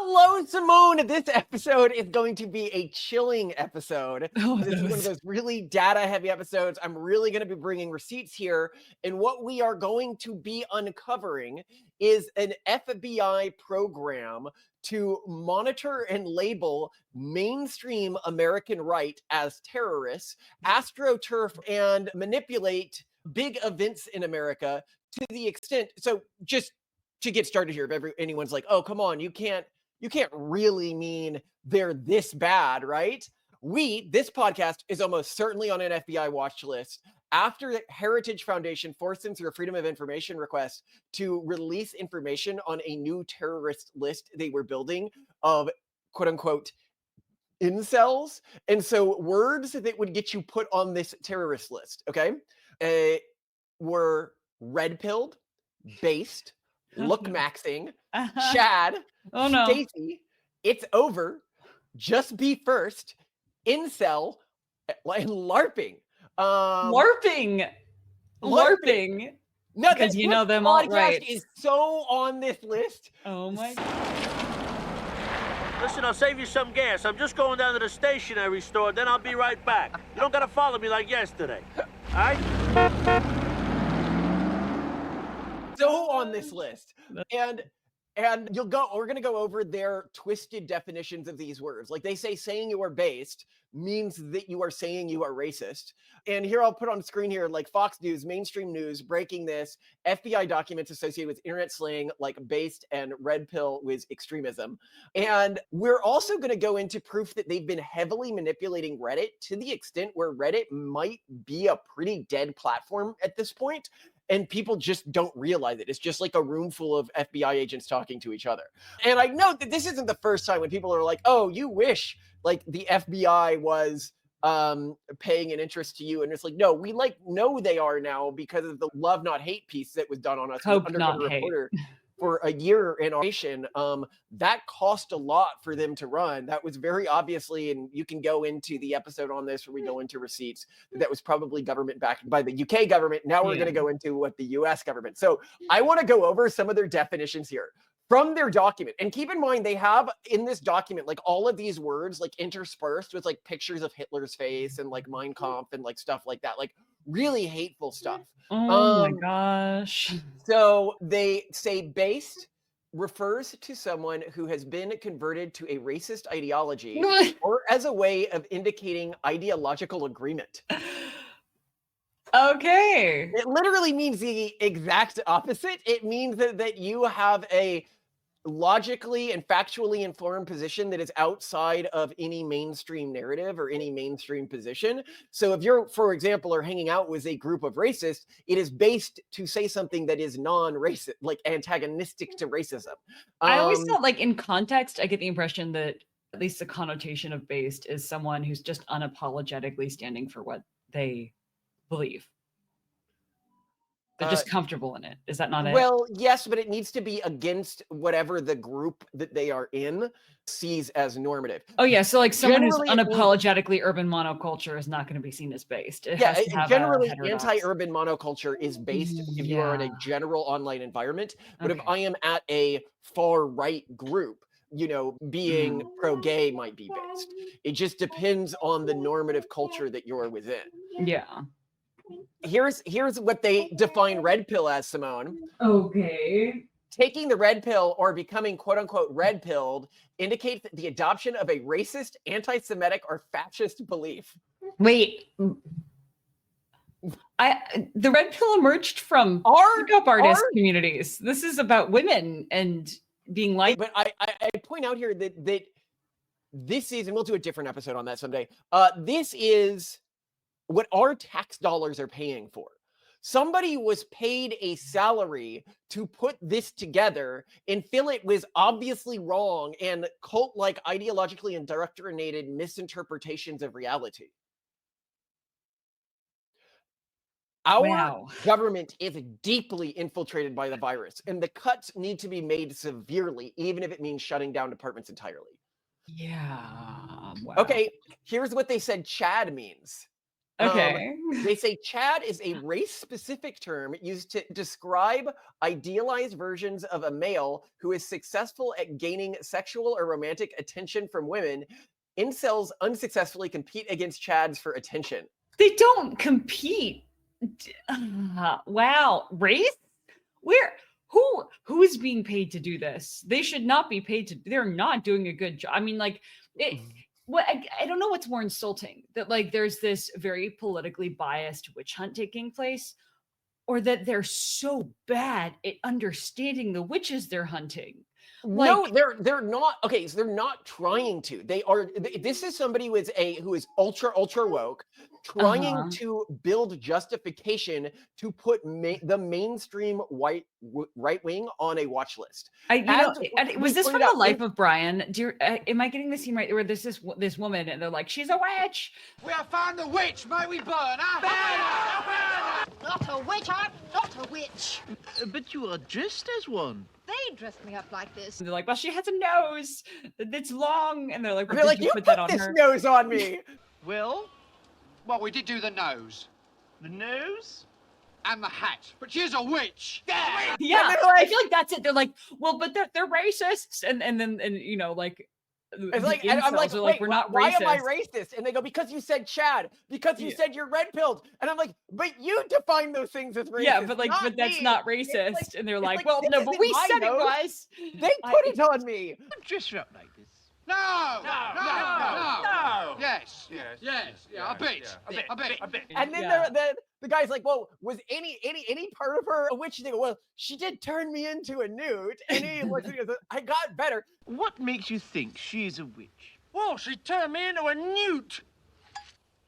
Hello, Simone. This episode is going to be a chilling episode. Oh, This is one of those really data-heavy episodes. I'm really going to be bringing receipts here. And what we are going to be uncovering is an FBI program to monitor and label mainstream American right as terrorists, astroturf, and manipulate big events in America to the extent. So just to get started here, if anyone's like, oh, come on, you can't really mean they're this bad, right? This podcast is almost certainly on an FBI watch list after the Heritage Foundation forced them through a Freedom of Information request to release information on a new terrorist list they were building of quote unquote incels. And so words that would get you put on this terrorist list, okay, were red pilled, based, look maxing, Chad, Oh no. Stacy, it's over, just be first, incel, and LARPing. LARPing. No, because you know them all right. Is so on this list. Oh my God. Listen, I'll save you some gas. I'm just going down to the stationery store, then I'll be right back. You don't gotta follow me like yesterday. All right? So on this list. And we're going to go over their twisted definitions of these words. Like they say saying you are based means that you are saying you are racist. And here I'll put on screen here, like Fox News, mainstream news, breaking this, FBI documents associated with internet slang like based and red pill with extremism. And we're also going to go into proof that they've been heavily manipulating Reddit to the extent where Reddit might be a pretty dead platform at this point. And people just don't realize it. It's just like a room full of FBI agents talking to each other. And I note that this isn't the first time when people are like, oh, you wish like the FBI was paying an interest to you. And it's like, no, we like know they are now because of the love, not hate piece that was done on us. Hope Undercover not Reporter. For a year in our nation, that cost a lot for them to run. That was very obviously, and you can go into the episode on this where we go into receipts, that was probably government backed by the UK government. Now we're going to go into what the US government. So I want to go over some of their definitions here from their document. And keep in mind, they have in this document, like all of these words, like interspersed with like pictures of Hitler's face and like Mein Kampf and like stuff like that, like really hateful stuff. Oh my gosh. So they say based refers to someone who has been converted to a racist ideology or as a way of indicating ideological agreement. Okay. It literally means the exact opposite. It means that you have a logically and factually informed position that is outside of any mainstream narrative or any mainstream position. So if you're, for example, are hanging out with a group of racists, it is based to say something that is non-racist, like antagonistic to racism. I always felt like in context, I get the impression that at least the connotation of based is someone who's just unapologetically standing for what they believe. They're just comfortable in it. Is that not it? Well, yes, but it needs to be against whatever the group that they are in sees as normative. Oh yeah, so like someone who's unapologetically urban monoculture is not going to be seen as based. Generally anti-urban monoculture is based if you are in a general online environment. But if I am at a far right group, you know, being pro-gay might be based. It just depends on the normative culture that you're within. Yeah. Here's what they define red pill as, Simone. Okay. Taking the red pill or becoming quote unquote red pilled indicates the adoption of a racist, anti-Semitic, or fascist belief. Wait. The red pill emerged from pickup artist communities. This is about women and being like. But I point out here that this is, and we'll do a different episode on that someday. This is what our tax dollars are paying for. Somebody was paid a salary to put this together and feel it was obviously wrong and cult-like ideologically indoctrinated misinterpretations of reality. Our government is deeply infiltrated by the virus, and the cuts need to be made severely, even if it means shutting down departments entirely. Yeah. Wow. Okay, here's what they said Chad means. Okay. They say Chad is a race-specific term used to describe idealized versions of a male who is successful at gaining sexual or romantic attention from women. Incels unsuccessfully compete against Chads for attention. They don't compete. Wow. Race? Where? Who is being paid to do this? They should not be paid to. They're not doing a good job. I mean, like, what I don't know what's more insulting, that like there's this very politically biased witch hunt taking place, or that they're so bad at understanding the witches they're hunting. No, Like, they're not. Okay, so they're not trying to. They are. This is somebody who is ultra woke, trying to build justification to put the mainstream right wing on a watch list. Was this from The Life of Brian? Am I getting the scene right where there's this woman and they're like, she's a witch? We have found the witch. May we burn her? Burn her! Not a witch, I'm not a witch. But you are dressed as one. They dressed me up like this. And they're like, well, she has a nose that's long. And they're like, well, they're like, you put that on this her nose on me. Well, we did do the nose. The nose? And the hat. But she's a witch. Yeah, like, I feel like that's it. They're like, well, but they're racists, and you know, like, it's like, and I'm like, wait, we're not why racist. am I racist? And they go, because you said Chad, because you said you're red pilled. And I'm like, but you define those things as racist. Yeah, but like, but that's not racist. Like, and they're like, like, well, no, but we said it was. They put it on me. Don't dress her up like this. No. Yes. A bit. And then the guy's like, well, was any part of her a witch? They go, well, she did turn me into a newt. And he looks and goes, I got better. What makes you think she's a witch? Well, she turned me into a newt.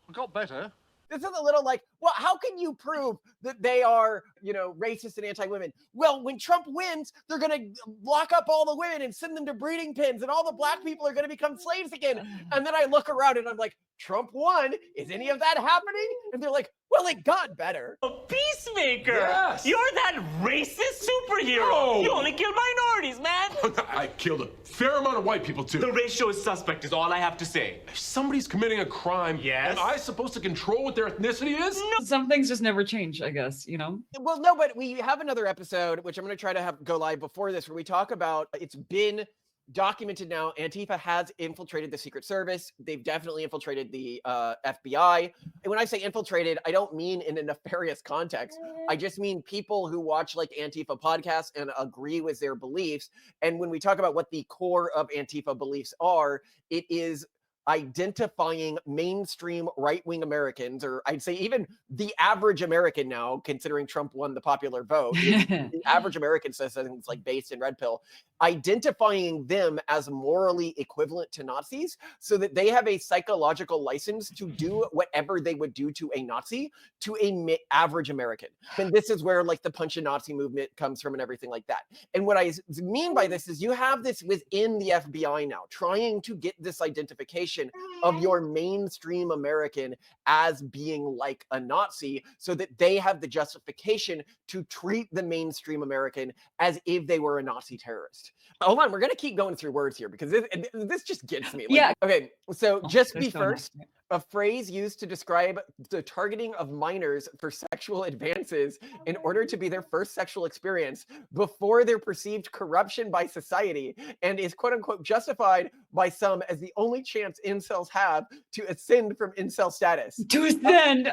I got better. This is a little like, well, how can you prove that they are, racist and anti-women? Well, when Trump wins, they're going to lock up all the women and send them to breeding pens, and all the black people are going to become slaves again. And then I look around and I'm like, Trump won. Is any of that happening? And they're like, well, it got better. A peacemaker! Yes. You're that racist superhero! No. You only kill minorities, man! I killed a fair amount of white people, too. The ratio is suspect is all I have to say. If somebody's committing a crime, Yes. am I supposed to control what their ethnicity is? Some things just never change, I guess, you know? Well, no, but we have another episode, which I'm going to try to have go live before this, where we talk about, it's been documented now, Antifa has infiltrated the Secret Service. They've definitely infiltrated the FBI. And when I say infiltrated, I don't mean in a nefarious context. I just mean people who watch like Antifa podcasts and agree with their beliefs. And when we talk about what the core of Antifa beliefs are, it is identifying mainstream right-wing Americans, or I'd say even the average American now, considering Trump won the popular vote, the average American says things like based in red pill, identifying them as morally equivalent to Nazis so that they have a psychological license to do whatever they would do to a Nazi to a average American. And this is where like the punch a Nazi movement comes from and everything like that. And what I mean by this is you have this within the FBI now, trying to get this identification of your mainstream American as being like a Nazi so that they have the justification to treat the mainstream American as if they were a Nazi terrorist. Hold on, we're going to keep going through words here because this just gets me. Like, Yeah. Okay, so just be so first, a phrase used to describe the targeting of minors for sexual advances in order to be their first sexual experience before their perceived corruption by society, and is quote unquote justified by some as the only chance incels have to ascend from incel status. To ascend,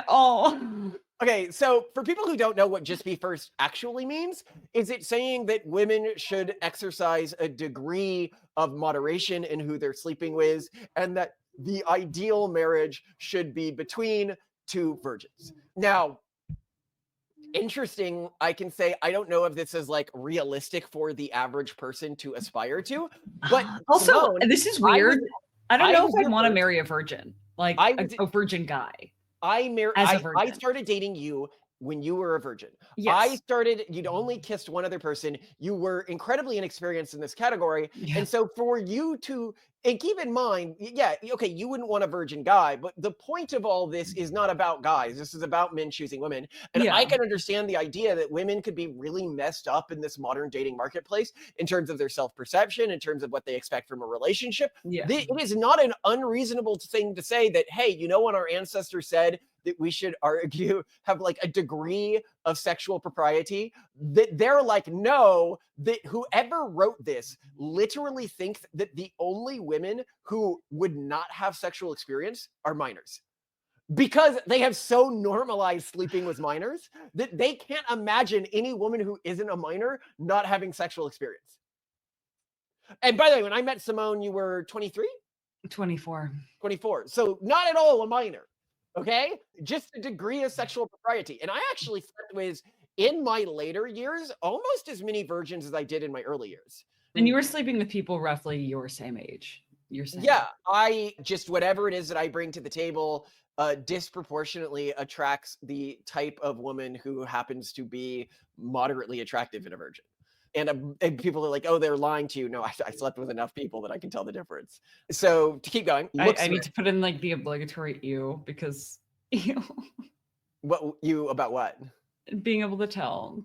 Okay, so for people who don't know what just be first actually means, is it saying that women should exercise a degree of moderation in who they're sleeping with, and that the ideal marriage should be between two virgins? Now, interesting, I can say I don't know if this is like realistic for the average person to aspire to, but also, Simone, this is weird. I don't know if I want to different. marry a virgin, like a virgin guy. I started dating you when you were a virgin. Yes. You'd only kissed one other person. You were incredibly inexperienced in this category. Yeah. And so for you to, and keep in mind, yeah, okay, you wouldn't want a virgin guy, but the point of all this is not about guys. This is about men choosing women. And Yeah. I can understand the idea that women could be really messed up in this modern dating marketplace in terms of their self-perception, in terms of what they expect from a relationship. Yeah. It is not an unreasonable thing to say that, hey, when our ancestors said that we should argue have like a degree of sexual propriety, that they're like, no, that whoever wrote this literally thinks that the only women who would not have sexual experience are minors. Because they have so normalized sleeping with minors that they can't imagine any woman who isn't a minor not having sexual experience. And by the way, when I met Simone, you were 23? 24. 24. So not at all a minor, okay? Just a degree of sexual propriety. And I actually slept with, in my later years, almost as many virgins as I did in my early years. And you were sleeping with people roughly your same age. You're saying. Yeah, I just, whatever it is that I bring to the table disproportionately attracts the type of woman who happens to be moderately attractive and a virgin. And people are like, oh, they're lying to you. No, I slept with enough people that I can tell the difference. So to keep going. I need to put in like the obligatory ew, because ew. What, you, about what? Being able to tell.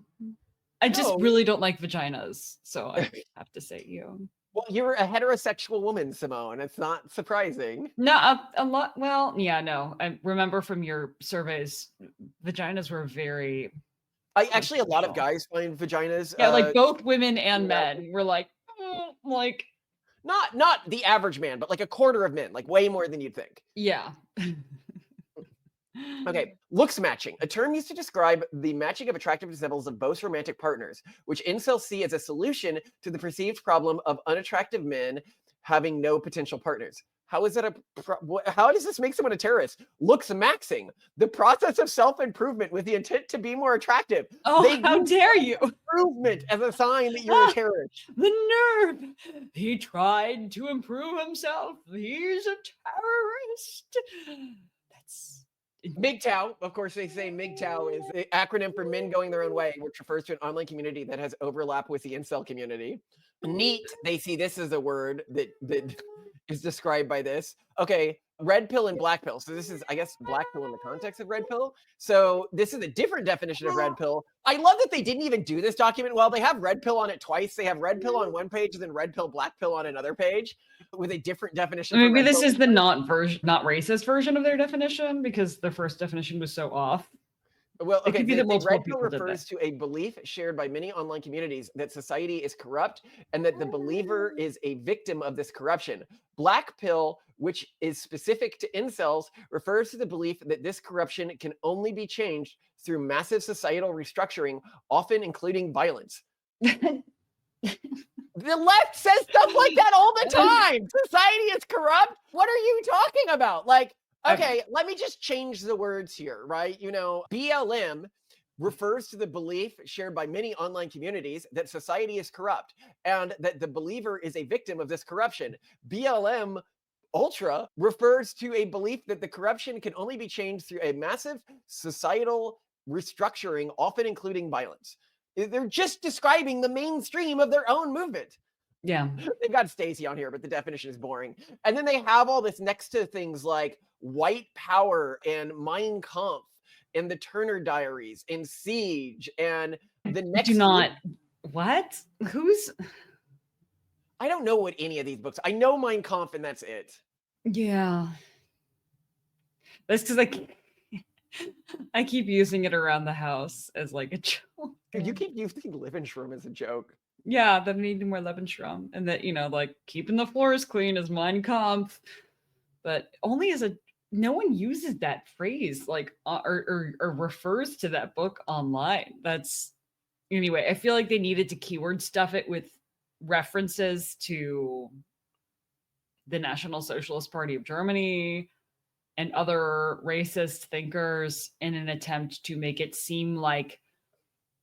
I just really don't like vaginas. So I have to say ew. Well, you're a heterosexual woman, Simone. It's not surprising. No, a lot. Well, yeah, no. I remember from your surveys, vaginas were very. Actually, a lot of guys find vaginas. Yeah, like both women and men were like, like. Not the average man, but like a quarter of men, like way more than you'd think. Yeah. Okay, looks matching, a term used to describe the matching of attractiveness levels of both romantic partners, which incels see as a solution to the perceived problem of unattractive men having no potential partners. How is that how does this make someone a terrorist? Looks maxing, the process of self-improvement with the intent to be more attractive. Oh, how dare you! Improvement as a sign that you're a terrorist. The nerve! He tried to improve himself. He's a terrorist. That's MGTOW, of course, they say MGTOW is the acronym for Men Going Their Own Way, which refers to an online community that has overlap with the incel community. Neat, they see this as a word that is described by this. Okay, red pill and black pill. So this is, I guess, black pill in the context of red pill. So this is a different definition of red pill. I love that they didn't even do this document well. They have red pill on it twice. They have red pill on one page and then red pill, black pill on another page with a different definition. Maybe this is the not racist version of their definition, because the first definition was so off. Well, okay, the red pill refers refers to a belief shared by many online communities that society is corrupt and that the believer is a victim of this corruption. Black pill, which is specific to incels, refers to the belief that this corruption can only be changed through massive societal restructuring, often including violence. The left says stuff like that all the time. Society is corrupt. What are you talking about? Like, okay, let me just change the words here, right? You know, BLM refers to the belief shared by many online communities that society is corrupt and that the believer is a victim of this corruption. BLM Ultra refers to a belief that the corruption can only be changed through a massive societal restructuring, often including violence. They're just describing the mainstream of their own movement. Yeah. They've got Stacey on here, but the definition is boring. And then they have all this next to things like white power and Mein Kampf and the Turner Diaries and Siege and the next. Do not. What? Who's? I don't know what any of these books. I know Mein Kampf and that's it. Yeah. That's because I keep using it around the house as like a joke. You keep using Lebensraum as a joke. Yeah, that need more Lebensraum, and that, you know, like keeping the floors clean is Mein Kampf, but only as a. No one uses that phrase like or refers to that book online. That's anyway. I feel like they needed to keyword stuff it with references to the National Socialist Party of Germany and other racist thinkers in an attempt to make it seem like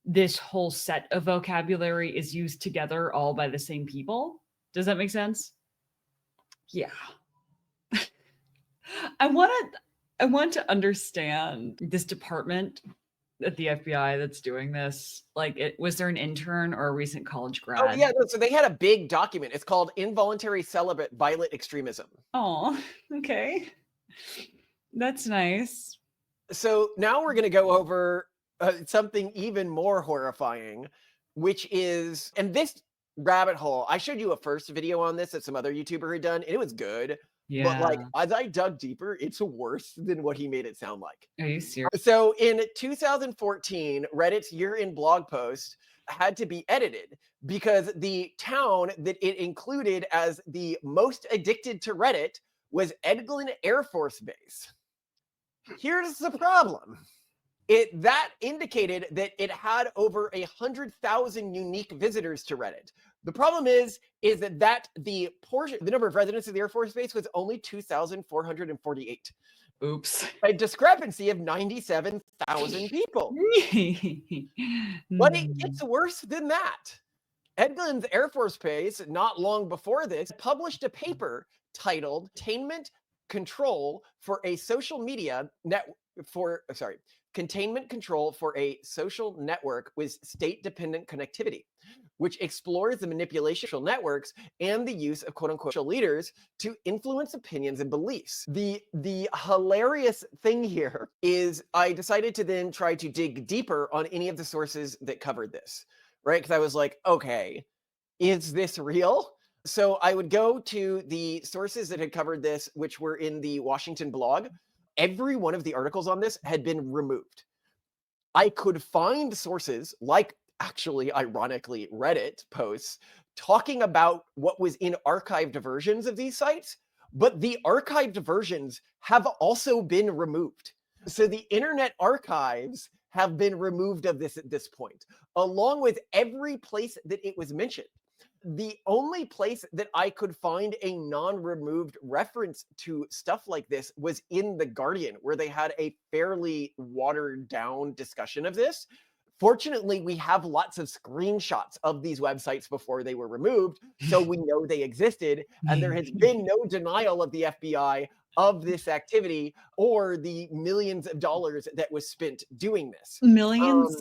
this whole set of vocabulary is used together all by the same people. Does that make sense? Yeah. I want to understand this department at the FBI that's doing this. Like, was there an intern or a recent college grad? Oh yeah, so they had a big document. It's called Involuntary Celibate Violent Extremism. Oh, okay. That's nice. So now we're going to go over something even more horrifying, which is, and this rabbit hole, I showed you a first video on this that some other YouTuber had done, and it was good. But like, Yeah. as I dug deeper, it's worse than what he made it sound like. Are you serious? So in 2014, Reddit's year-end blog post had to be edited because the town that it included as the most addicted to Reddit was Eglin Air Force Base. Here's the problem. That indicated that it had over 100,000 unique visitors to Reddit. The problem is that the number of residents of the Air Force Base was only 2,448. Oops. A discrepancy of 97,000 people. But it gets worse than that. Edglin's Air Force Base, not long before this, published a paper titled "Containment Control for a Social Network with State-Dependent Connectivity," which explores the manipulation of social networks and the use of quote-unquote social leaders to influence opinions and beliefs. The hilarious thing here is I decided to then try to dig deeper on any of the sources that covered this, right? Because I was like, okay, is this real? So I would go to the sources that had covered this, which were in the Washington blog. Every one of the articles on this had been removed. I could find sources like, actually, ironically, Reddit posts talking about what was in archived versions of these sites, but the archived versions have also been removed. So the Internet Archives have been removed of this at this point, along with every place that it was mentioned. The only place that I could find a non-removed reference to stuff like this was in The Guardian, where they had a fairly watered down discussion of this. Fortunately, we have lots of screenshots of these websites before they were removed, so we know they existed, and there has been no denial of the FBI of this activity or the millions of dollars that was spent doing this. Millions?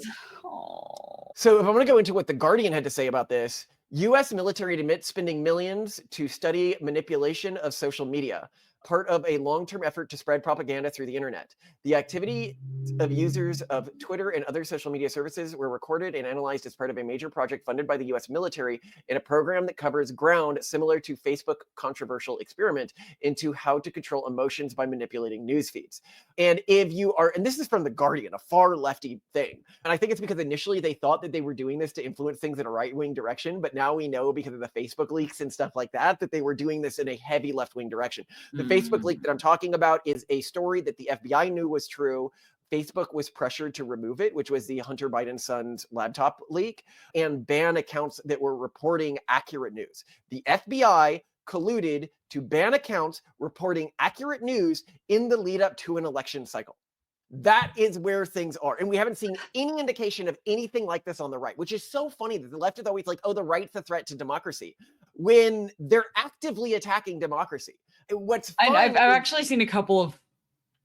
So if I'm going to go into what The Guardian had to say about this, U.S. military admits spending millions to study manipulation of social media, part of a long-term effort to spread propaganda through the internet. The activity of users of Twitter and other social media services were recorded and analyzed as part of a major project funded by the U.S. military in a program that covers ground similar to Facebook's controversial experiment into how to control emotions by manipulating news feeds. And this is from The Guardian, a far lefty thing. And I think it's because initially they thought that they were doing this to influence things in a right-wing direction, but now we know because of the Facebook leaks and stuff like that they were doing this in a heavy left-wing direction. The Facebook leak that I'm talking about is a story that the FBI knew was true. Facebook was pressured to remove it, which was the Hunter Biden son's laptop leak, and ban accounts that were reporting accurate news. The FBI colluded to ban accounts reporting accurate news in the lead up to an election cycle. That is where things are. And we haven't seen any indication of anything like this on the right, which is so funny that the left is always like, oh, the right's a threat to democracy, when they're actively attacking democracy. I've actually seen a couple of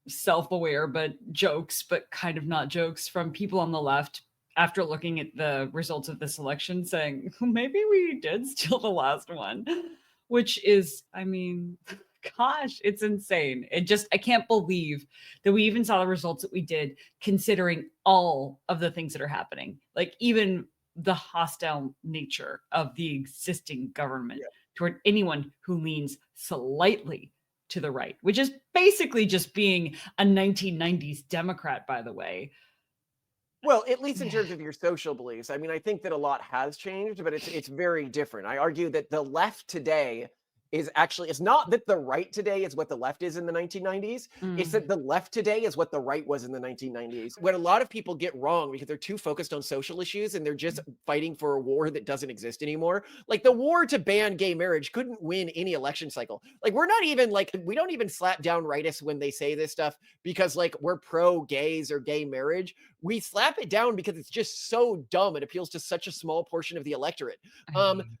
self-aware jokes, but kind of not jokes, from people on the left after looking at the results of this election saying, maybe we did steal the last one, which is, I mean, gosh, it's insane. I can't believe that we even saw the results that we did, considering all of the things that are happening, like even the hostile nature of the existing government toward anyone who leans slightly to the right, which is basically just being a 1990s Democrat, by the way. Well, at least in terms of your social beliefs. I mean, I think that a lot has changed, but it's very different. I argue that the left today it's not that the right today is what the left is in the 1990s. It's that the left today is what the right was in the 1990s. What a lot of people get wrong because they're too focused on social issues and they're just fighting for a war that doesn't exist anymore. Like the war to ban gay marriage couldn't win any election cycle. Like we don't even slap down rightists when they say this stuff because like we're pro gays or gay marriage. We slap it down because it's just so dumb. It appeals to such a small portion of the electorate.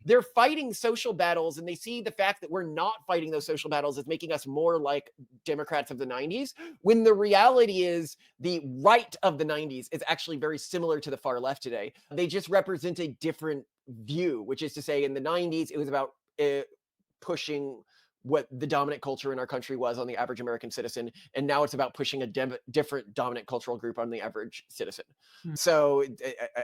They're fighting social battles and they see the fact that we're not fighting those social battles as making us more like Democrats of the 90s, when the reality is the right of the 90s is actually very similar to the far left today. They just represent a different view, which is to say in the 90s, it was about pushing what the dominant culture in our country was on the average American citizen, and now it's about pushing a different dominant cultural group on the average citizen. Hmm. So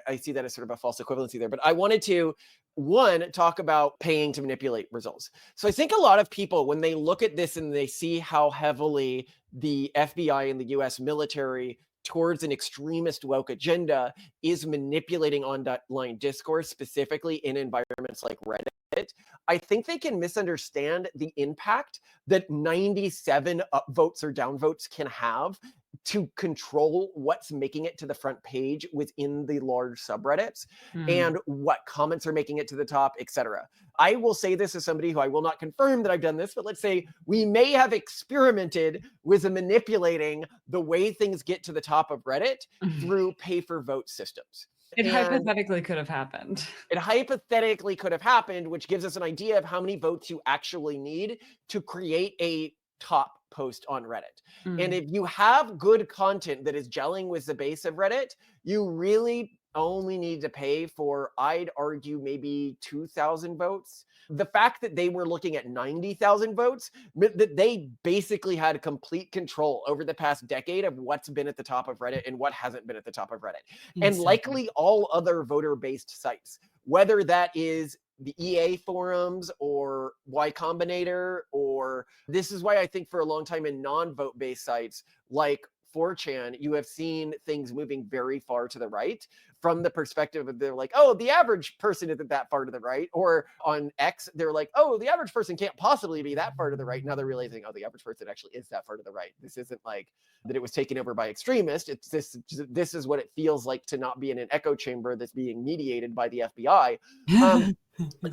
I see that as sort of a false equivalency there. But I wanted to, one, talk about paying to manipulate results. So I think a lot of people, when they look at this and they see how heavily the FBI and the US military towards an extremist woke agenda is manipulating online discourse, specifically in environments like Reddit, I think they can misunderstand the impact that 97 upvotes or downvotes can have to control what's making it to the front page within the large subreddits and what comments are making it to the top, etc. I will say this as somebody who I will not confirm that I've done this, but let's say we may have experimented with manipulating the way things get to the top of Reddit through pay for vote systems. It hypothetically could have happened. It hypothetically could have happened, which gives us an idea of how many votes you actually need to create a top post on Reddit. And if you have good content that is gelling with the base of Reddit, you really only need to pay for, I'd argue, maybe 2,000 votes. The fact that they were looking at 90,000 votes meant that they basically had complete control over the past decade of what's been at the top of Reddit and what hasn't been at the top of Reddit. And likely all other voter-based sites, whether that is the EA forums or Y Combinator, or this is why I think for a long time in non-vote based sites like 4chan, you have seen things moving very far to the right from the perspective of they're like, oh, the average person isn't that far to the right. Or on X, they're like, oh, the average person can't possibly be that far to the right. Now they're realizing, oh, the average person actually is that far to the right. This isn't like that it was taken over by extremists. It's this is what it feels like to not be in an echo chamber that's being mediated by the FBI.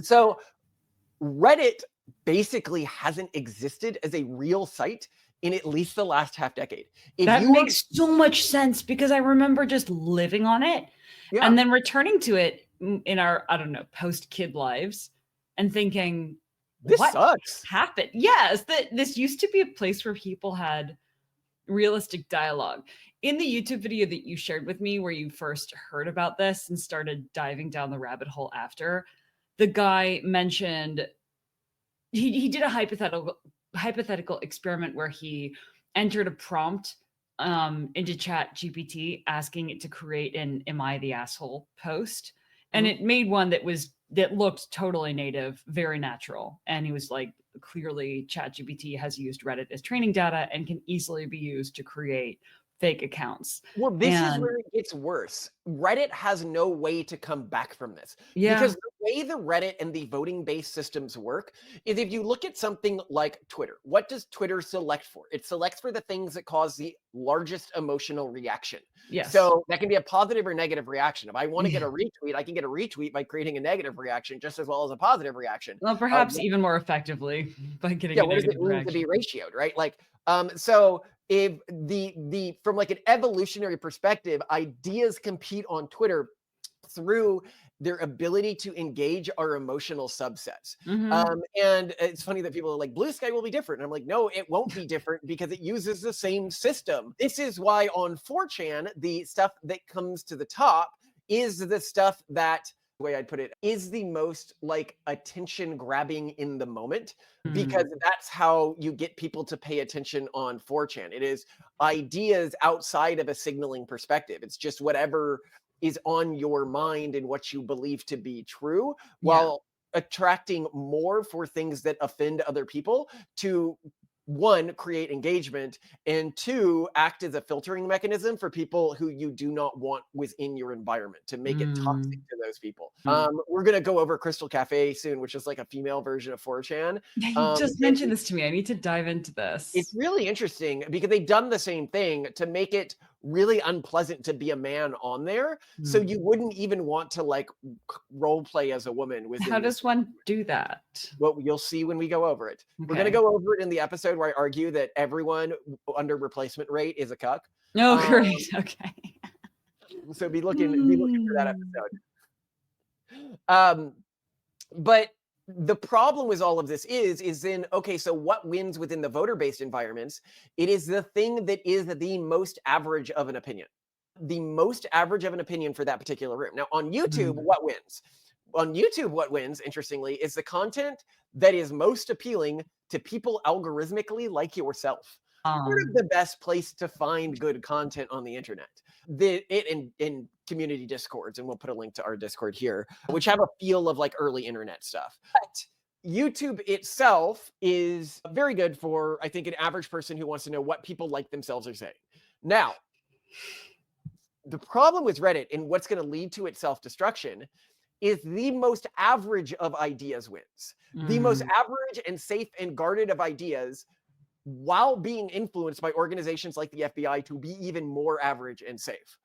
So Reddit basically hasn't existed as a real site in at least the last half decade. That makes so much sense because I remember just living on it and then returning to it in our, I don't know, post-kid lives and thinking, this what sucks. happened? Yes, this used to be a place where people had realistic dialogue. In the YouTube video that you shared with me where you first heard about this and started diving down the rabbit hole after, the guy mentioned he did a hypothetical experiment where he entered a prompt into Chat GPT asking it to create an "Am I the asshole?" post, and it made one that looked totally native, very natural. And he was like, clearly Chat GPT has used Reddit as training data and can easily be used to create fake accounts. Well, this is where it gets worse. Reddit has no way to come back from this. Yeah. Because the way the Reddit and the voting-based systems work is if you look at something like Twitter, what does Twitter select for? It selects for the things that cause the largest emotional reaction. Yes. So that can be a positive or negative reaction. If I want to get a retweet, I can get a retweet by creating a negative reaction just as well as a positive reaction. Well, perhaps even more effectively by getting a what does negative it mean reaction. to be ratioed, right? Like, so if the from like an evolutionary perspective, ideas compete on Twitter through their ability to engage our emotional subsets. And it's funny that people are like, Blue Sky will be different. And I'm like, no, it won't be different because it uses the same system. This is why on 4chan, the stuff that comes to the top is the stuff that, the way I'd put it, is the most like attention grabbing in the moment, because that's how you get people to pay attention on 4chan. It is ideas outside of a signaling perspective. It's just whatever is on your mind and what you believe to be true, while attracting more for things that offend other people to, one, create engagement, and two, act as a filtering mechanism for people who you do not want within your environment to make it toxic to those people. We're going to go over Crystal Cafe soon, which is like a female version of 4chan. You just mentioned this to me. I need to dive into this. It's really interesting because they've done the same thing to make it really unpleasant to be a man on there. So you wouldn't even want to like role play as a woman. How does one do that? Well, you'll see when we go over it. Okay. We're going to go over it in the episode where I argue that everyone under replacement rate is a cuck. Oh, great. Okay. So be looking for that episode. But the problem with all of this is then, okay, so what wins within the voter-based environments? It is the thing that is the most average of an opinion. The most average of an opinion for that particular room. Now, on YouTube, what wins? On YouTube, what wins, interestingly, is the content that is most appealing to people algorithmically like yourself. Sort of Um, the best place to find good content on the internet. In community discords, and we'll put a link to our Discord here, which have a feel of like early internet stuff. But YouTube itself is very good for, I think, an average person who wants to know what people like themselves are saying. Now, the problem with Reddit and what's going to lead to its self-destruction is the most average of ideas wins. The most average and safe and guarded of ideas, while being influenced by organizations like the FBI to be even more average and safe.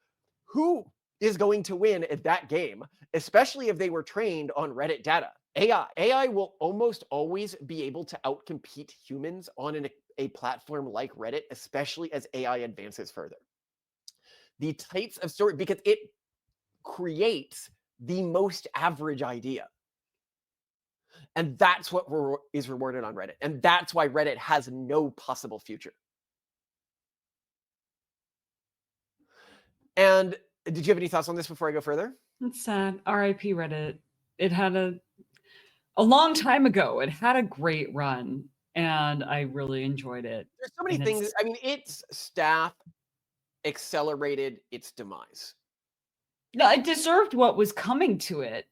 Who is going to win at that game, especially if they were trained on Reddit data? AI. AI will almost always be able to outcompete humans on a platform like Reddit, especially as AI advances further. The types of story, because it creates the most average idea. And that's what is rewarded on Reddit. And that's why Reddit has no possible future. And did you have any thoughts on this before I go further? It's sad. R.I.P. Reddit. It had a long time ago. It had a great run, and I really enjoyed it. There's so many And things. I mean, its staff accelerated its demise. No, it deserved what was coming to it,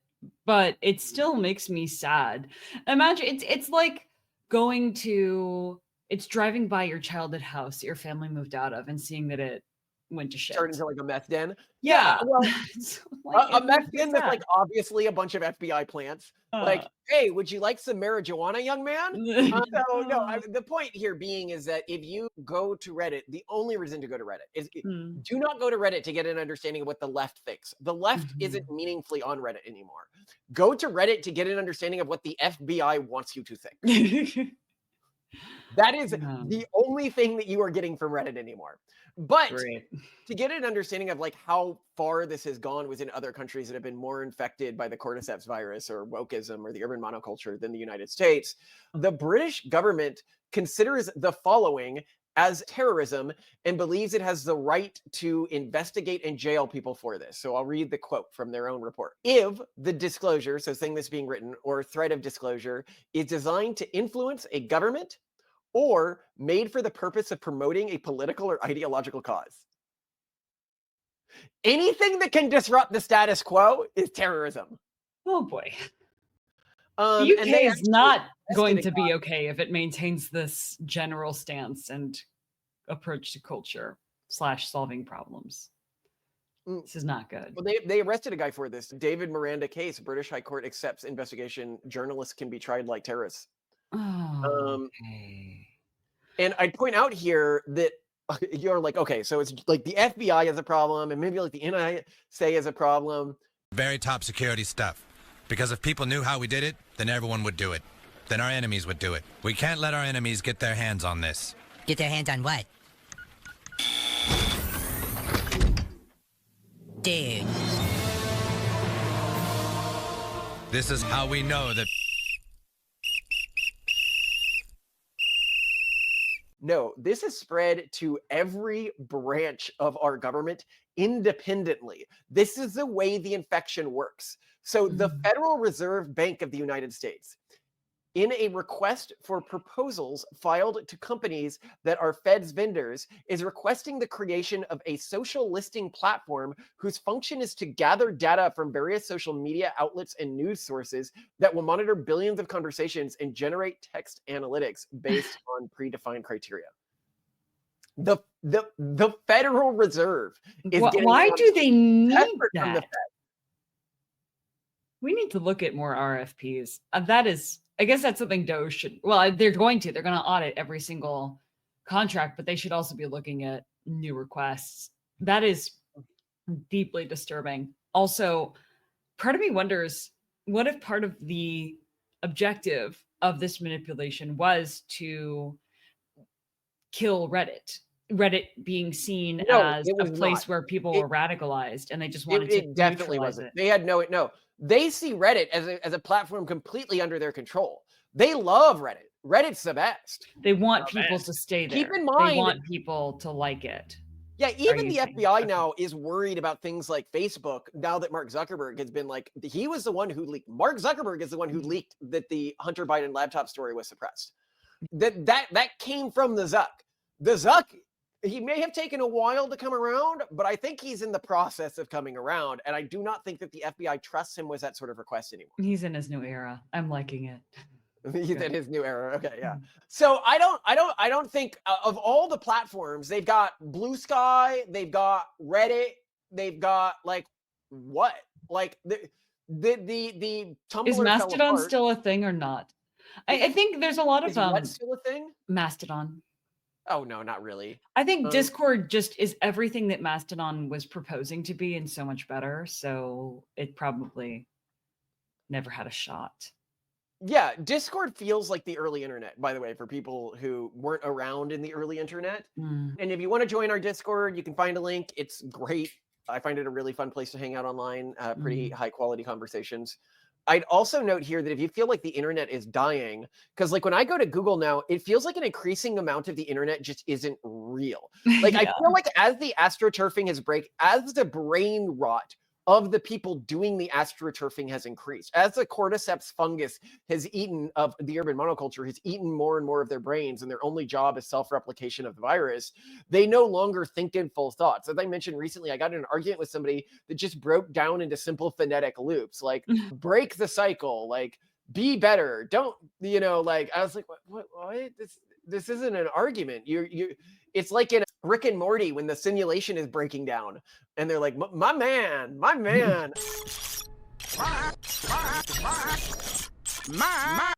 but it still makes me sad. Imagine it's like going to driving by your childhood house that your family moved out of and seeing that it went to shit. Turned into like a meth den. Yeah. Well, It's like, a it meth makes me den that's sad. like obviously a bunch of FBI plants. Like, hey, would you like some marijuana, young man? So no, the point here being is that if you go to Reddit, the only reason to go to Reddit is do not go to Reddit to get an understanding of what the left thinks. The left isn't meaningfully on Reddit anymore. Go to Reddit to get an understanding of what the FBI wants you to think. That is the only thing that you are getting from Reddit anymore. But to get an understanding of like how far this has gone within other countries that have been more infected by the cordyceps virus or wokeism or the urban monoculture than the United States, the British government considers the following as terrorism and believes it has the right to investigate and jail people for this. So I'll read the quote from their own report. If the disclosure, so thing that's being written, or threat of disclosure is designed to influence a government or made for the purpose of promoting a political or ideological cause. Anything that can disrupt the status quo is terrorism. Oh boy. And the UK they is not going to arrested a be okay if it maintains this general stance and approach to culture / solving problems. This is not good. Well, they arrested a guy for this. David Miranda case. British High Court accepts investigation. Journalists can be tried like terrorists. Okay. And I'd point out here that you're like, okay, so it's like the FBI is a problem, and maybe like the NSA is a problem. Very top security stuff. Because if people knew how we did it, then everyone would do it. Then our enemies would do it. We can't let our enemies get their hands on this. Get their hands on what? Dude. This is how we know that... No, this is spread to every branch of our government independently. This is the way the infection works. So the Federal Reserve Bank of the United States, in a request for proposals filed to companies that are Fed's vendors, is requesting the creation of a social listing platform whose function is to gather data from various social media outlets and news sources that will monitor billions of conversations and generate text analytics based on predefined criteria. The Federal Reserve is why do they need from the that? Fed. We need to look at more RFPs. That is, I guess that's something Doge should, well, they're going to audit every single contract, but they should also be looking at new requests. That is deeply disturbing. Also, part of me wonders, what if part of the objective of this manipulation was to kill Reddit? Reddit being seen as a place where people were radicalized, and they just wanted to definitely wasn't. They had no. They see Reddit as a platform completely under their control. They love Reddit. Reddit's the best. They want people to stay there. Keep in mind, they want people to like it. Yeah, even the FBI now is worried about things like Facebook now that Mark Zuckerberg has been like, he was the one who leaked. Mark Zuckerberg is the one who leaked that the Hunter Biden laptop story was suppressed. That came from the Zuck. The Zuck, he may have taken a while to come around, but I think he's in the process of coming around. And I do not think that the FBI trusts him with that sort of request anymore. He's in his new era. I'm liking it. He's in his new era. Okay, yeah. So I don't think of all the platforms, they've got Blue Sky, they've got Reddit, they've got like what? Like the Tumblr. Is Mastodon still a thing or not? I think there's a lot of what still a thing? Mastodon. Oh no, not really. I think Discord just is everything that Mastodon was proposing to be and so much better. So it probably never had a shot. Yeah, Discord feels like the early internet, by the way, for people who weren't around in the early internet. And if you want to join our Discord, you can find a link. It's great. I find it a really fun place to hang out online. Pretty high quality conversations. I'd also note here that if you feel like the internet is dying, because like when I go to Google now, it feels like an increasing amount of the internet just isn't real. Like I feel like as the astroturfing has as the brain rot of the people doing the astroturfing has increased, as the cordyceps fungus has eaten of the urban monoculture, has eaten more and more of their brains, and their only job is self-replication of the virus, they no longer think in full thoughts. As I mentioned recently, I got in an argument with somebody that just broke down into simple phonetic loops, like break the cycle, like be better, don't, like, I was like, what? This isn't an argument. It's like in Rick and Morty when the simulation is breaking down and they're like, my man.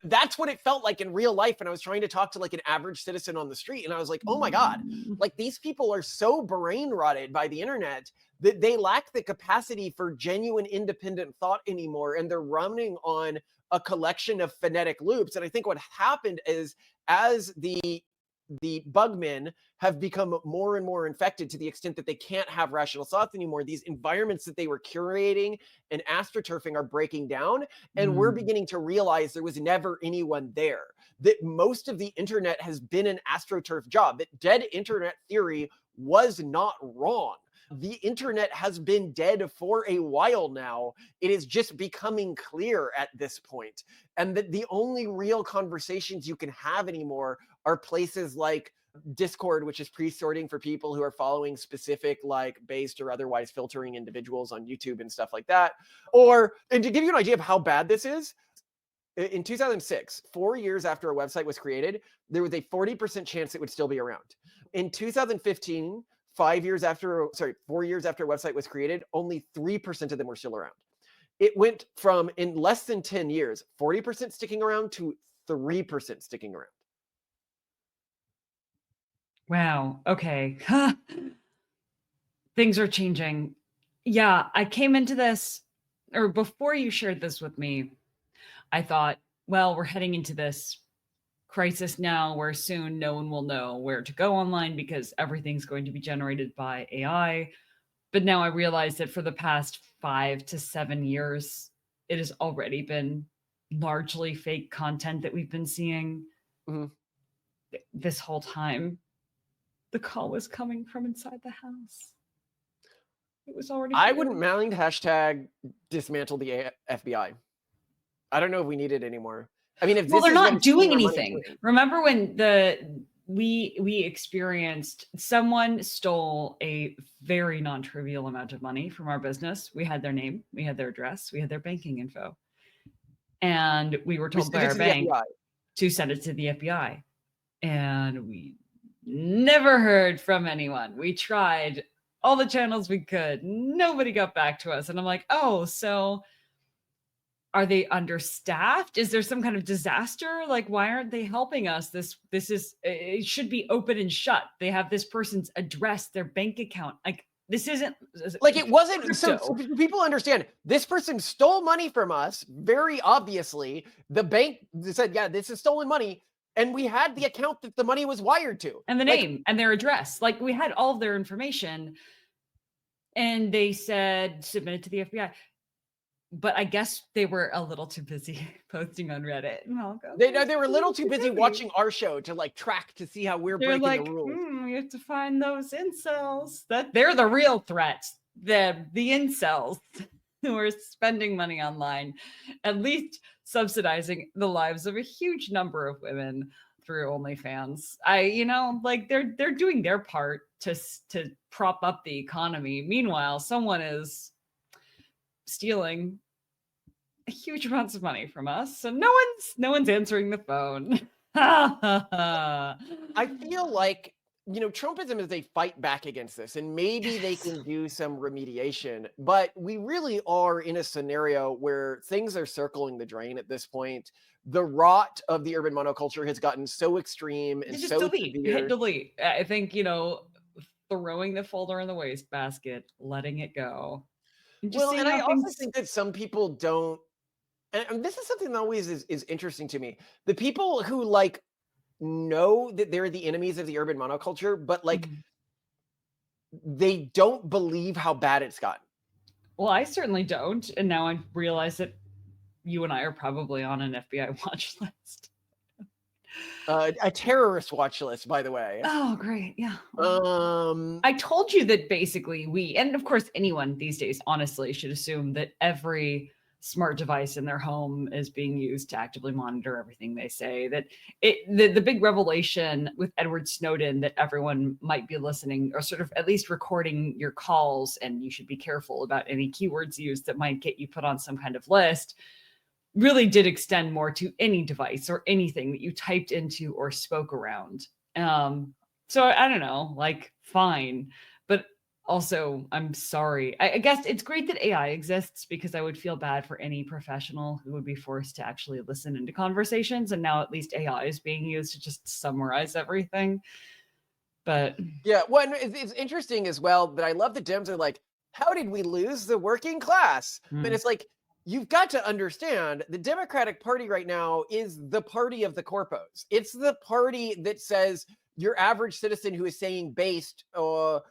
That's what it felt like in real life. And I was trying to talk to like an average citizen on the street. And I was like, oh my God, like these people are so brain rotted by the internet that they lack the capacity for genuine independent thought anymore. And they're running on a collection of phonetic loops. And I think what happened is as the bugmen have become more and more infected to the extent that they can't have rational thoughts anymore, these environments that they were curating and astroturfing are breaking down. And we're beginning to realize there was never anyone there, that most of the internet has been an astroturf job, that dead internet theory was not wrong. The internet has been dead for a while now. It is just becoming clear at this point. And that the only real conversations you can have anymore are places like Discord, which is pre-sorting for people who are following specific, like based or otherwise filtering individuals on YouTube and stuff like that. And to give you an idea of how bad this is, in 2006, 4 years after a website was created, there was a 40% chance it would still be around. In 2015, 4 years after a website was created, only 3% of them were still around. It went from, in less than 10 years, 40% sticking around to 3% sticking around. Wow. Okay. Things are changing. Yeah, I came into this, or before you shared this with me, I thought, well, we're heading into this crisis now where soon no one will know where to go online because everything's going to be generated by AI. But now I realize that for the past 5 to 7 years, it has already been largely fake content that we've been seeing this whole time. The call was coming from inside the house. It was already I wouldn't mind hashtag dismantle the FBI. I don't know if we need it anymore. I mean, if well, this they're is not doing anything. Remember when we experienced someone stole a very non-trivial amount of money from our business. We had their name, we had their address, we had their banking info, and we were told by our bank to send it to the FBI, and we never heard from anyone. We tried all the channels we could. Nobody got back to us. And I'm like, oh, so are they understaffed? Is there some kind of disaster? Like, why aren't they helping us? This is, it should be open and shut. They have this person's address, their bank account. Like, this isn't like, it wasn't. So people understand, this person stole money from us. Very obviously, the bank said, yeah, this is stolen money. And we had the account that the money was wired to. And the name and their address. Like, we had all of their information. And they said, submit it to the FBI. But I guess they were a little too busy posting on Reddit. They were a little too busy watching our show to like track to see how we're breaking the rules. We have to find those incels. They're the real threats. The incels who are spending money online, at least subsidizing the lives of a huge number of women through OnlyFans. Like they're doing their part to prop up the economy. Meanwhile, someone is stealing huge amounts of money from us, so no one's answering the phone. I feel like, Trumpism is a fight back against this, and maybe they can do some remediation, but we really are in a scenario where things are circling the drain at this point. The rot of the urban monoculture has gotten so extreme and Just so delete, severe. hit delete. I think, throwing the folder in the wastebasket, letting it go. And just Well, seeing and I how also things... think that some people don't, and this is something that always is interesting to me. The people who like know that they're the enemies of the urban monoculture, but like Mhm. they don't believe how bad it's gotten. Well, I certainly don't. And now I realize that you and I are probably on an FBI watch list. A terrorist watch list, by the way. Oh, great. Yeah. Um, I told you that basically and of course anyone these days honestly should assume that every smart device in their home is being used to actively monitor everything they say. That the big revelation with Edward Snowden that everyone might be listening or sort of at least recording your calls, and you should be careful about any keywords used that might get you put on some kind of list, really did extend more to any device or anything that you typed into or spoke around. So I don't know, like, fine. But also, I'm sorry. I guess it's great that AI exists, because I would feel bad for any professional who would be forced to actually listen into conversations. And now at least AI is being used to just summarize everything. But yeah, well, and it's interesting as well that I love the Dems are like, how did we lose the working class? And it's like, you've got to understand the Democratic Party right now is the party of the corpos. It's the party that says your average citizen who is saying based or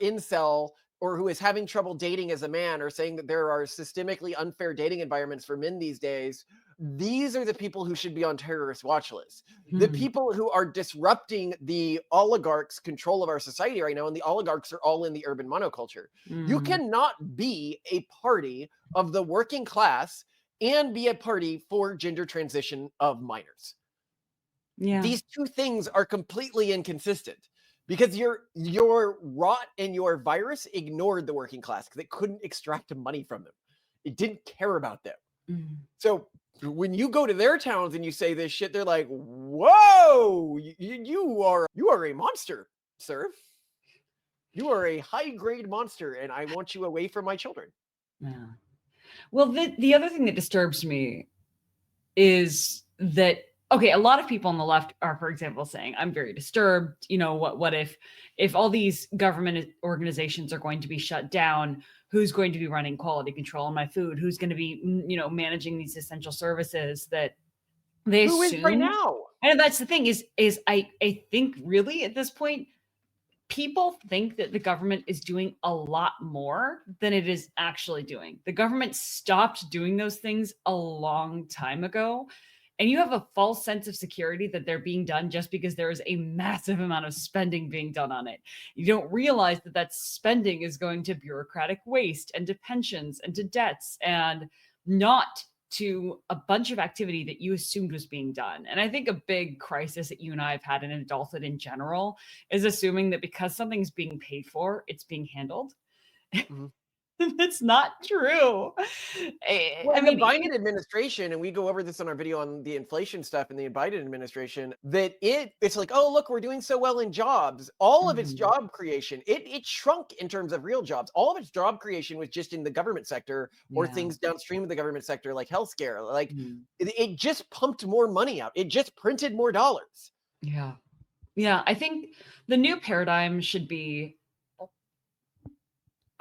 incel, or who is having trouble dating as a man, or saying that there are systemically unfair dating environments for men these days. These are the people who should be on terrorist watch lists. The people who are disrupting the oligarchs' control of our society right now, and the oligarchs are all in the urban monoculture. You cannot be a party of the working class and be a party for gender transition of minors. yeah. These two things are completely inconsistent, because your rot and your virus ignored the working class because it couldn't extract money from them. It didn't care about them. So when you go to their towns and you say this shit, they're like, whoa, you are a monster, sir. You are a high grade monster, and I want you away from my children. Yeah. Well, the other thing that disturbs me is that, okay, a lot of people on the left are, for example, saying, I'm very disturbed. What if all these government organizations are going to be shut down? Who's going to be running quality control on my food? Who's going to be, managing these essential services that they Who assume? is right now? And that's the thing is I think really at this point, people think that the government is doing a lot more than it is actually doing. The government stopped doing those things a long time ago. And you have a false sense of security that they're being done just because there is a massive amount of spending being done on it. You don't realize that that spending is going to bureaucratic waste and to pensions and to debts, and not to a bunch of activity that you assumed was being done. And I think a big crisis that you and I have had in adulthood in general is assuming that because something's being paid for, it's being handled. That's not true. Well, the Biden administration, and we go over this on our video on the inflation stuff in the Biden administration, that it's like, oh, look, we're doing so well in jobs. All of its job creation, it shrunk in terms of real jobs. All of its job creation was just in the government sector or things downstream of the government sector, like healthcare. Like it just pumped more money out. It just printed more dollars. Yeah. Yeah. I think the new paradigm should be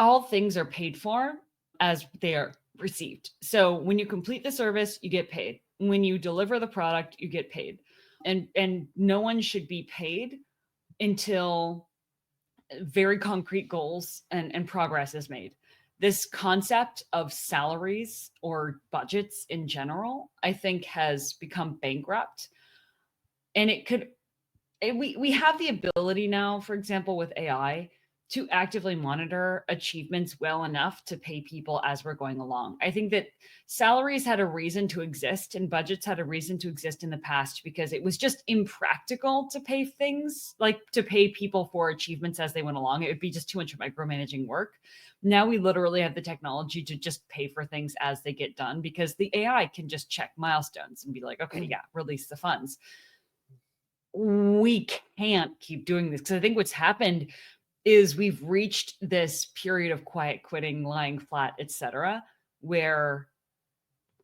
all things are paid for as they are received. So when you complete the service, you get paid. When you deliver the product, you get paid. And no one should be paid until very concrete goals and progress is made. This concept of salaries or budgets in general, I think, has become bankrupt. And we have the ability now, for example, with AI, to actively monitor achievements well enough to pay people as we're going along. I think that salaries had a reason to exist and budgets had a reason to exist in the past because it was just impractical to pay things, like to pay people for achievements as they went along. It would be just too much micromanaging work. Now we literally have the technology to just pay for things as they get done because the AI can just check milestones and be like, okay, yeah, release the funds. We can't keep doing this because I think what's happened is we've reached this period of quiet quitting, lying flat, etc., where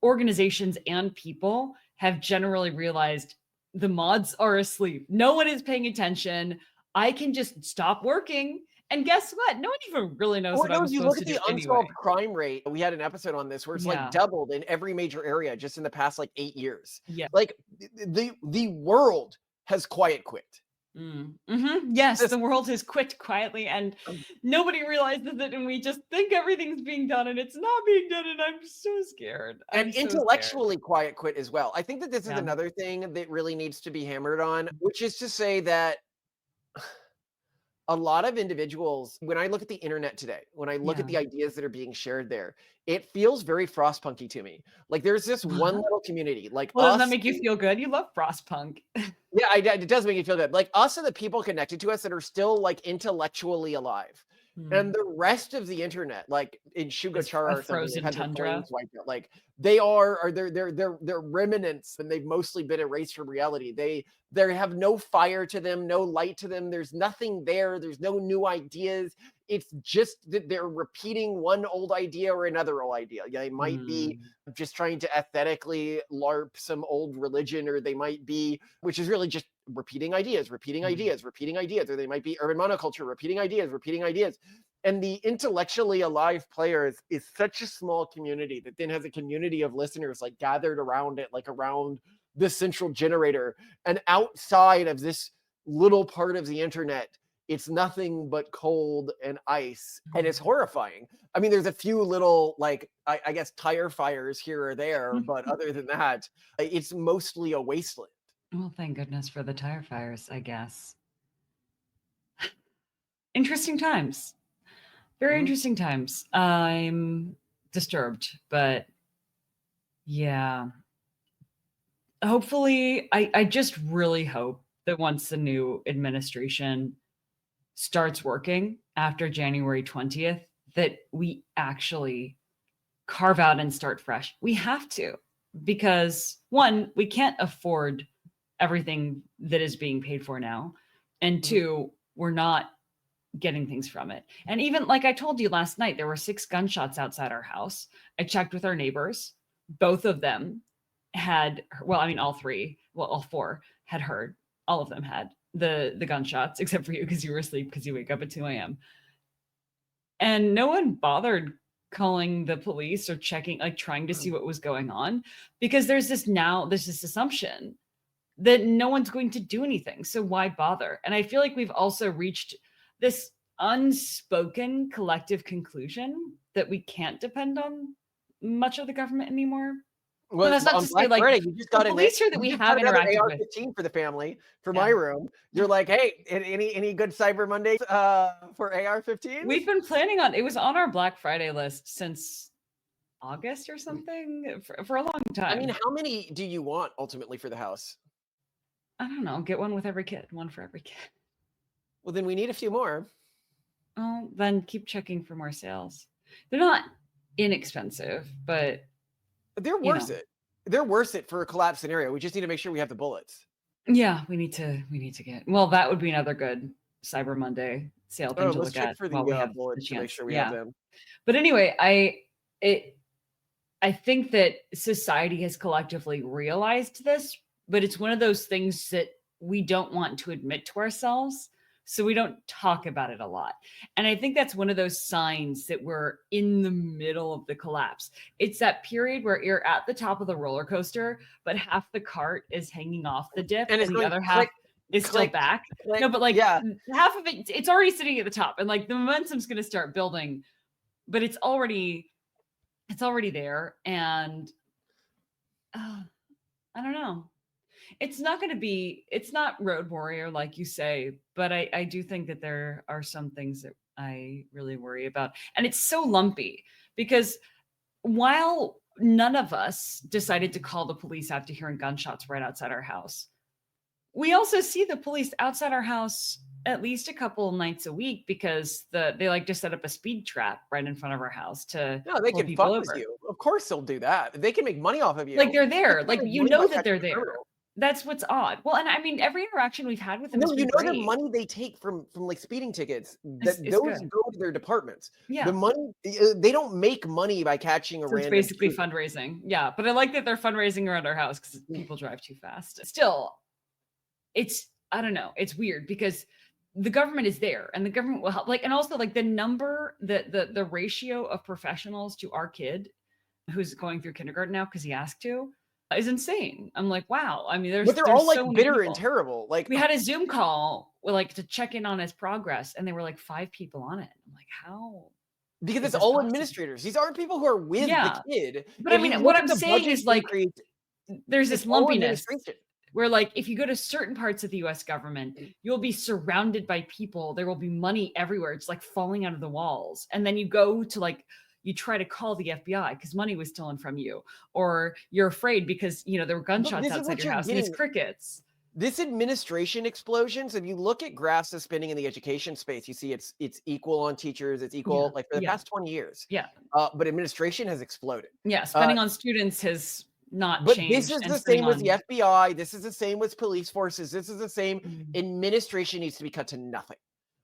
organizations and people have generally realized the mods are asleep. No one is paying attention. I can just stop working. And guess what? No one even really knows what I'm you supposed look to at do the anyway. unsolved crime rate. We had an episode on this where it's Yeah. like doubled in every major area just in the past like 8 years. Yeah. Like the world has quiet quit. Yes, This- the world has quit quietly and nobody realizes it, and we just think everything's being done and it's not being done, and I'm so scared. I'm And so scared. intellectually quiet quit as well. I think that this is Yeah. another thing that really needs to be hammered on, which is to say that a lot of individuals, when I look at the internet today, when I look at the ideas that are being shared there, it feels very Frostpunky to me. Like there's this one What? little community, like Well, doesn't us. that make you feel good? You love Frostpunk. Yeah, it does make you feel good. Like us and the people connected to us that are still like intellectually alive. And the rest of the internet, like in Shugachara or something, frozen they've had their tundra. planes wiped out. Like they are they're remnants, and they've mostly been erased from reality. They have no fire to them, no light to them. There's nothing there. There's no new ideas. It's just that they're repeating one old idea or another old idea. Yeah, they might be just trying to aesthetically LARP some old religion, or they might be, which is really just repeating ideas, or they might be urban monoculture, repeating ideas. And the intellectually alive players is such a small community that then has a community of listeners like gathered around it, like around this central generator. And outside of this little part of the internet, it's nothing but cold and ice, and it's horrifying. I mean, there's a few little, like, I guess tire fires here or there, but other than that, it's mostly a wasteland. Well, thank goodness for the tire fires, I guess. Interesting times. Very interesting times. I'm disturbed, but yeah. Hopefully, I just really hope that once the new administration starts working after January 20th, that we actually carve out and start fresh. We have to, because one, we can't afford everything that is being paid for now. And two, we're not getting things from it. And even like I told you last night, there were 6 gunshots outside our house. I checked with our neighbors. Both of them had, well, I mean, all 4 had heard. All of them had the gunshots, except for you, because you were asleep because you wake up at 2 a.m. And no one bothered calling the police or checking, like trying to see what was going on, because there's this assumption that no one's going to do anything. So why bother? And I feel like we've also reached this unspoken collective conclusion that we can't depend on much of the government anymore. Well, that's not on to say, Black like, Friday, you just got the police here that we have another interacted with. AR-15 for the family for my room. You're like, hey, any good Cyber Mondays for AR-15? We've been planning on, it was on our Black Friday list since August or something for a long time. I mean, how many do you want ultimately for the house? I don't know. Get one with every kid, one for every kid. Well, then we need a few more. Oh, then keep checking for more sales. They're not inexpensive, but they're worth it. They're worth it for a collapse scenario. We just need to make sure we have the bullets. Yeah, we need to get. Well, that would be another good Cyber Monday sale thing to let's look check at for the while we have bullets the to make chance. sure we have them. But anyway, I think that society has collectively realized this, but it's one of those things that we don't want to admit to ourselves, so we don't talk about it a lot. And I think that's one of those signs that we're in the middle of the collapse. It's that period where you're at the top of the roller coaster, but half the cart is hanging off the dip, and the other half is still back. No, but like half of it, it's already sitting at the top, and like the momentum's going to start building, but it's already there. And I don't know. It's not Road Warrior like you say, but I do think that there are some things that I really worry about. And it's so lumpy because while none of us decided to call the police after hearing gunshots right outside our house, we also see the police outside our house at least a couple nights a week because they like to set up a speed trap right in front of our house to No, they pull can people fuck over. with you. Of course they'll do that. They can make money off of you. Like they're there. They Like can make you money know by that they're catching a there. criminal. That's what's odd. Well, and I mean, every interaction we've had with them No, has you been know the great. money they take from like speeding tickets, It's that those good. go to their departments. Yeah. The money, they don't make money by catching a So it's random basically shooter. fundraising. Yeah. But I like that they're fundraising around our house because people drive too fast. Still, I don't know. It's weird because the government is there and the government will help. Like, and also like the ratio of professionals to our kid who's going through kindergarten now because he asked to is insane. I'm like, wow. I mean, But they're there's all like so many bitter and people. terrible. Like We had a Zoom call like to check in on his progress, and there were like 5 people on it. I'm like, how? because is it's this all possible? administrators. These aren't people who are with Yeah. the kid. But I If you mean, look what at I'm the saying budget is like increase, there's this it's all lumpiness administration. where like if you go to certain parts of the US government, you'll be surrounded by people. There will be money everywhere. It's like falling out of the walls. And then you go to like you try to call the FBI because money was stolen from you, or you're afraid because there were gunshots this is outside what your you're house and it's getting. crickets. This administration explosions, if you look at graphs of spending in the education space, you see it's equal on teachers, it's equal like for the past 20 years. Yeah. But administration has exploded. Yeah. Spending on students has not But changed. this is and the spending same with on the FBI. This is the same with police forces. This is the same. Mm. Administration needs to be cut to nothing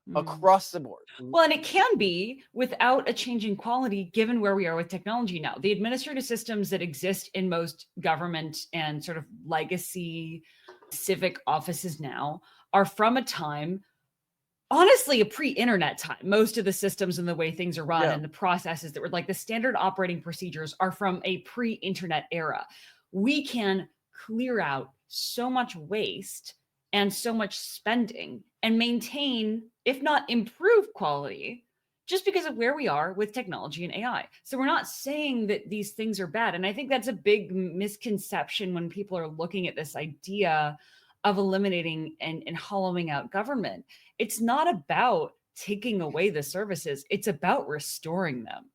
Mm. across the board. Well, and it can be without a change in quality given where we are with technology now. The administrative systems that exist in most government and sort of legacy civic offices now are from a time, honestly, a pre-internet time. Most of the systems and the way things are run Yeah. and the processes that were like the standard operating procedures are from a pre-internet era. We can clear out so much waste and so much spending and maintain, if not improve quality, just because of where we are with technology and AI. So we're not saying that these things are bad. And I think that's a big misconception when people are looking at this idea of eliminating and hollowing out government. It's not about taking away the services. It's about restoring them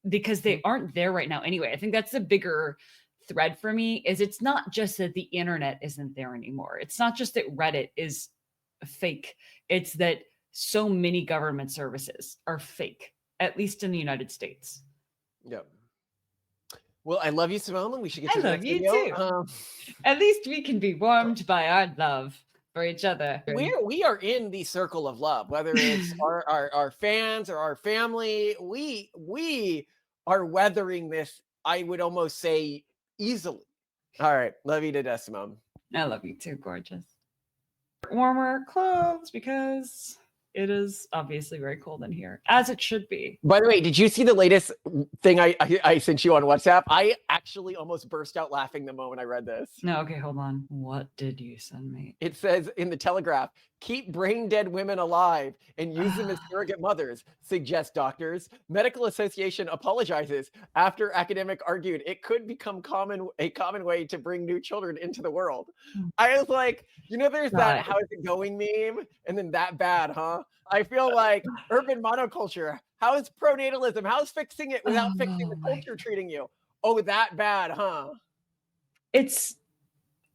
because they aren't there right now anyway. I think that's the bigger thread for me is it's not just that the internet isn't there anymore. It's not just that Reddit is fake. It's that so many government services are fake, at least in the United States. Yeah. Well, I love you, Simone, and we should get I to the love next you video. too. At least we can be warmed by our love for each other. We are in the circle of love, whether it's our fans or our family. We are weathering this, I would almost say, easily. All right. Love you to death, Simone. I love you too, gorgeous. Warmer clothes because it is obviously very cold in here, as it should be. By the way, did you see the latest thing I sent you on WhatsApp? I actually almost burst out laughing the moment I read this. No, okay, hold on. What did you send me? It says in the Telegraph, keep brain dead women alive and use them as surrogate mothers, suggest doctors. Medical Association apologizes after academic argued it could become a common way to bring new children into the world. I was like, there's that how is it going meme, and then that bad, huh? I feel like urban monoculture. How is pronatalism? How's fixing it without fixing the culture treating you? Oh, that bad, huh?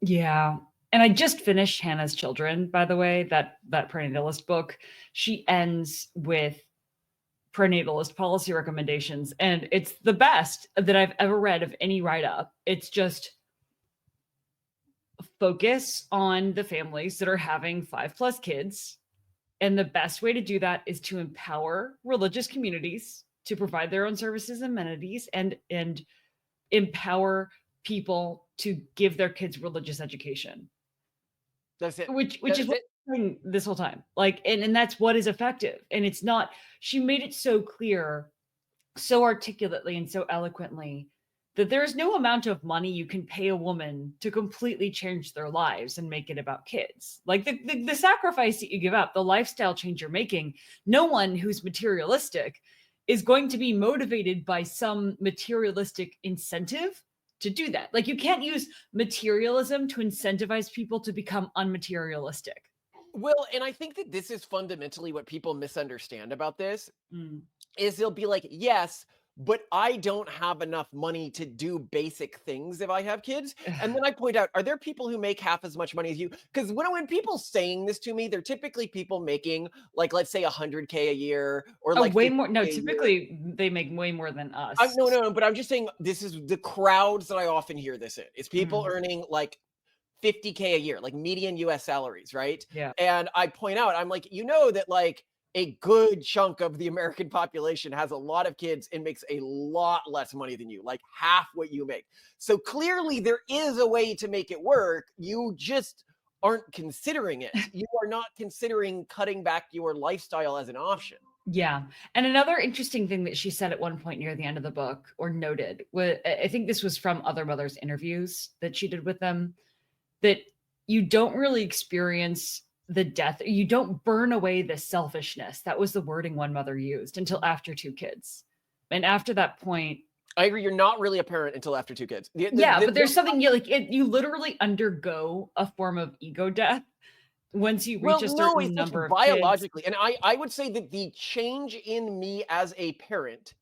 Yeah. And I just finished Hannah's Children, by the way, that prenatalist book. She ends with prenatalist policy recommendations, and it's the best that I've ever read of any write-up. It's just focus on the families that are having 5+ kids. And the best way to do that is to empower religious communities to provide their own services and amenities and empower people to give their kids religious education. That's it. Which is what I'm doing this whole time. Like, and that's what is effective. And it's not, she made it so clear, so articulately and so eloquently that there's no amount of money you can pay a woman to completely change their lives and make it about kids. Like the sacrifice that you give up, the lifestyle change you're making, no one who's materialistic is going to be motivated by some materialistic incentive to do that. Like you can't use materialism to incentivize people to become unmaterialistic. Well, and I think that this is fundamentally what people misunderstand about this is they'll be like, yes, but I don't have enough money to do basic things if I have kids. And then I point out, are there people who make half as much money as you? Because when people saying this to me, they're typically people making like, let's say 100K a year or Oh, like way more. No, 50K a year. typically they make way more than us. No, but I'm just saying this is the crowds that I often hear this in. It's people earning like 50K a year, like median US salaries, right? Yeah. And I point out, I'm like, you know that like a good chunk of the American population has a lot of kids and makes a lot less money than you, like half what you make. So clearly there is a way to make it work. You just aren't considering it. You are not considering cutting back your lifestyle as an option. Yeah. And another interesting thing that she said at one point near the end of the book, or noted, I think this was from other mothers' interviews that she did with them, that you don't really experience the death, you don't burn away the selfishness. That was the wording one mother used until after 2 kids. And after that point, I agree. You're not really a parent until after 2 kids. But there's something you literally undergo a form of ego death once you reach a certain number of biologically. kids. And I would say that the change in me as a parent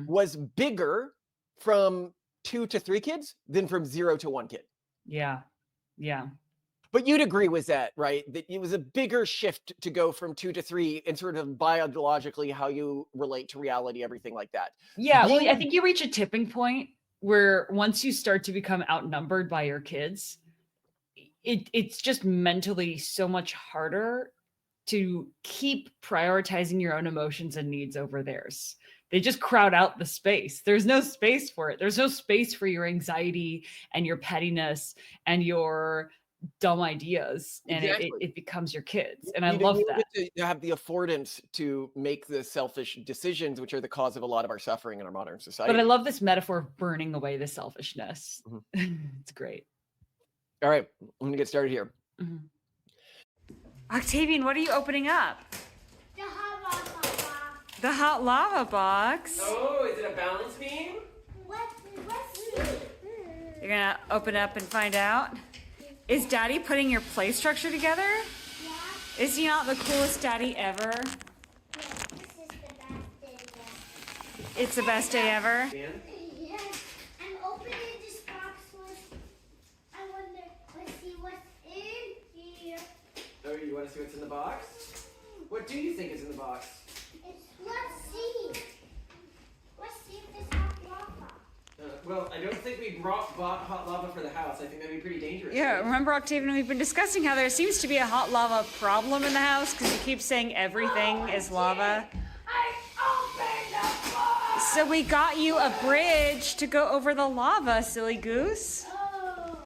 was bigger from 2 to 3 kids than from 0 to 1 kid. Yeah. But you'd agree with that, right? That it was a bigger shift to go from 2 to 3 and sort of biologically how you relate to reality, everything like that. Yeah, well, I think you reach a tipping point where once you start to become outnumbered by your kids, it's just mentally so much harder to keep prioritizing your own emotions and needs over theirs. They just crowd out the space. There's no space for it. There's no space for your anxiety and your pettiness and your dumb ideas, and it becomes your kids. And I love that. You have the affordance to make the selfish decisions, which are the cause of a lot of our suffering in our modern society. But I love this metaphor of burning away the selfishness. It's great. All right, I'm gonna get started here. Octavian, what are you opening up? The hot lava box. The hot lava box. Oh, is it a balance beam? What's You're gonna open up and find out. Is Daddy putting your play structure together? Yeah. Is he not the coolest daddy ever? Yeah, this is the best day yet. It's the best day ever. Yes. I'm opening this box. I wonder, let's see what's in here. Oh, you want to see what's in the box? What do you think is in the box? Let's see. Let's see if this hot lava. Well, I don't think we bought hot lava for the house. I think that'd be pretty dangerous. Yeah, right? remember, Octavian, we've been discussing how there seems to be a hot lava problem in the house because you keep saying everything is lava. I opened the box. So we got you a bridge to go over the lava, silly goose.